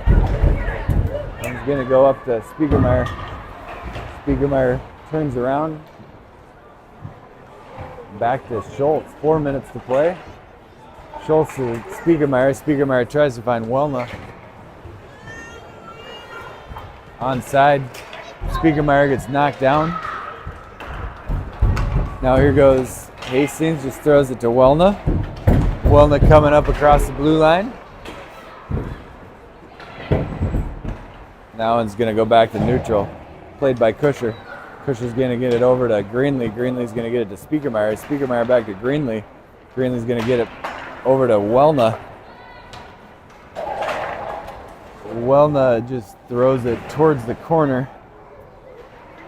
S1: And he's going to go up to Spiegelmeyer. Spiegelmeyer turns around. Back to Schultz. 4 minutes to play. Schultz to Spiegelmeyer. Spiegelmeyer tries to find Welna. Onside. Spiegelmeyer gets knocked down. Now here goes Hastings. Just throws it to Welna. Welna coming up across the blue line. That one's going to go back to neutral. Played by Kusher. Kusher's going to get it over to Greenlee. Greenlee's going to get it to Spiegelmeyer. Spiegelmeyer back to Greenlee. Greenlee's going to get it over to Welna. Welna just throws it towards the corner.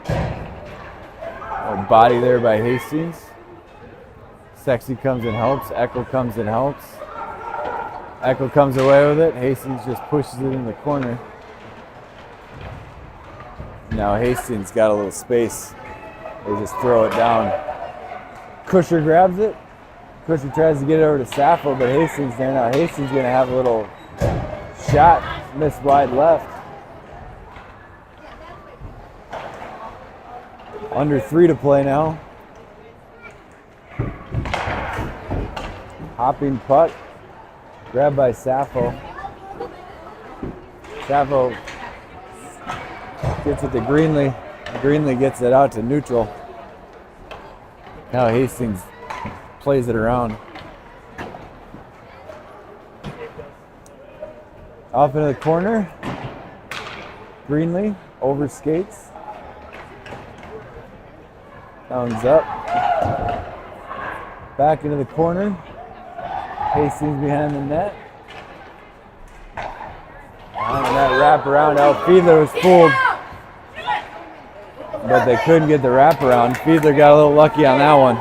S1: A body there by Hastings. Sexy comes and helps. Eckel comes and helps. Eckel comes away with it. Hastings just pushes it in the corner. Now Hastings got a little space. They just throw it down. Kusher grabs it. Kusher tries to get it over to Sappho, but Hastings there. Now Hastings going to have a little shot. Missed wide left. Under 3 to play now. Hopping puck. Grabbed by Sappho. Sappho gets it to Greenlee. Greenlee gets it out to neutral. Now Hastings plays it around. Off into the corner. Greenlee overskates. Downs up. Back into the corner. Hastings behind the net. On that wraparound out. Fiedler was fooled. But they couldn't get the wraparound. Fiedler got a little lucky on that one.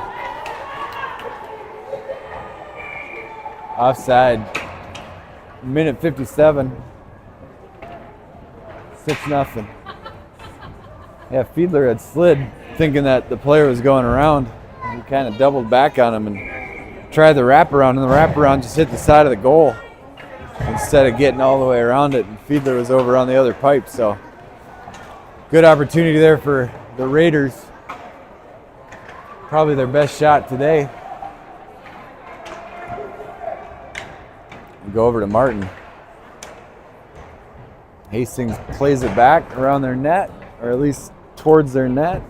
S1: Offside. Minute 57. 6-0. Yeah, Fiedler had slid thinking that the player was going around. He kind of doubled back on him and tried the wraparound, and the wraparound just hit the side of the goal instead of getting all the way around it, and Fiedler was over on the other pipe. So good opportunity there for the Raiders. Probably their best shot today. Go over to Martin. Hastings plays it back around their net, or at least towards their net.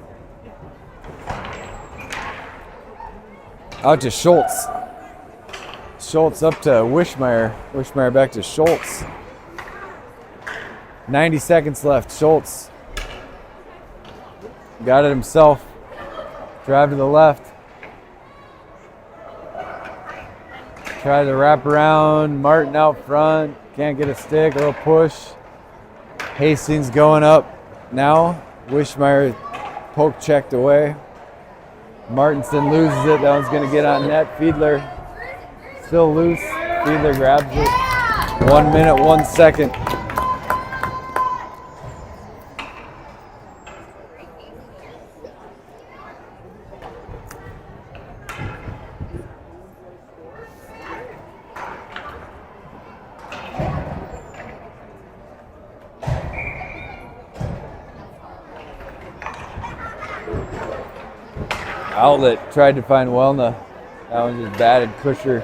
S1: Out to Schultz. Schultz up to Wishmeyer. Wishmeyer back to Schultz. 90 seconds left. Schultz got it himself. Drive to the left. Try the wraparound. Martin out front. Can't get a stick. A little push. Hastings going up now. Wishmeyer poke checked away. Martinson loses it. That one's going to get on net. Fiedler still loose. Fiedler grabs it. 1 minute, 1 second. Outlet tried to find Welna. That one just batted Kusher.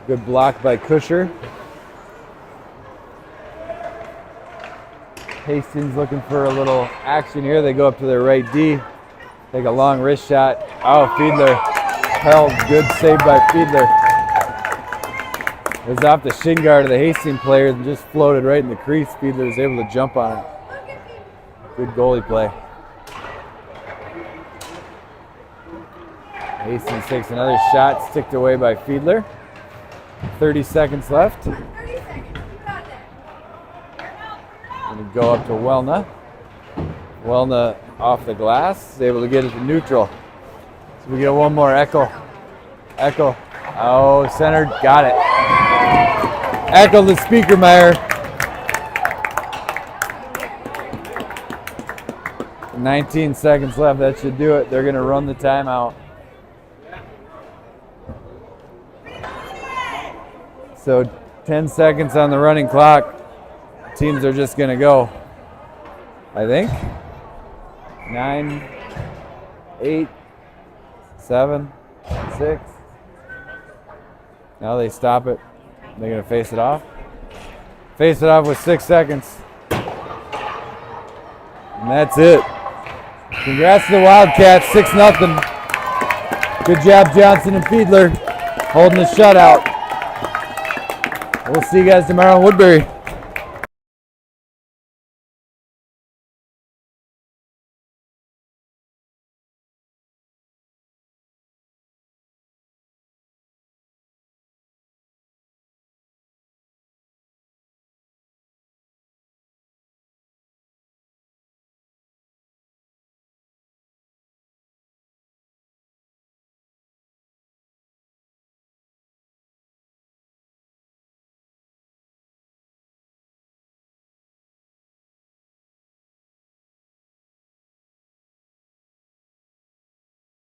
S1: Good block by Kusher. Hastings looking for a little action here. They go up to their right D. Take a long wrist shot. Oh, Fiedler held. Good save by Fiedler. It was off the shin guard of the Hastings player and just floated right in the crease. Fiedler was able to jump on it. Good goalie play. Hastings takes another shot, sticked away by Fiedler. 30 seconds left. Going to go up to Welna. Welna off the glass, is able to get it to neutral. So we get one more. Eckel. Eckel. Oh, centered, got it. Eckel to Speakermeyer. 19 seconds left, that should do it. They're going to run the timeout. So 10 seconds on the running clock. Teams are just going to go, I think. 9, 8, 7, 6. Now they stop it. They're going to face it off. Face it off with 6 seconds. And that's it. Congrats to the Wildcats, 6-0. Good job, Johnson and Fiedler, holding the shutout. We'll see you guys tomorrow in Woodbury.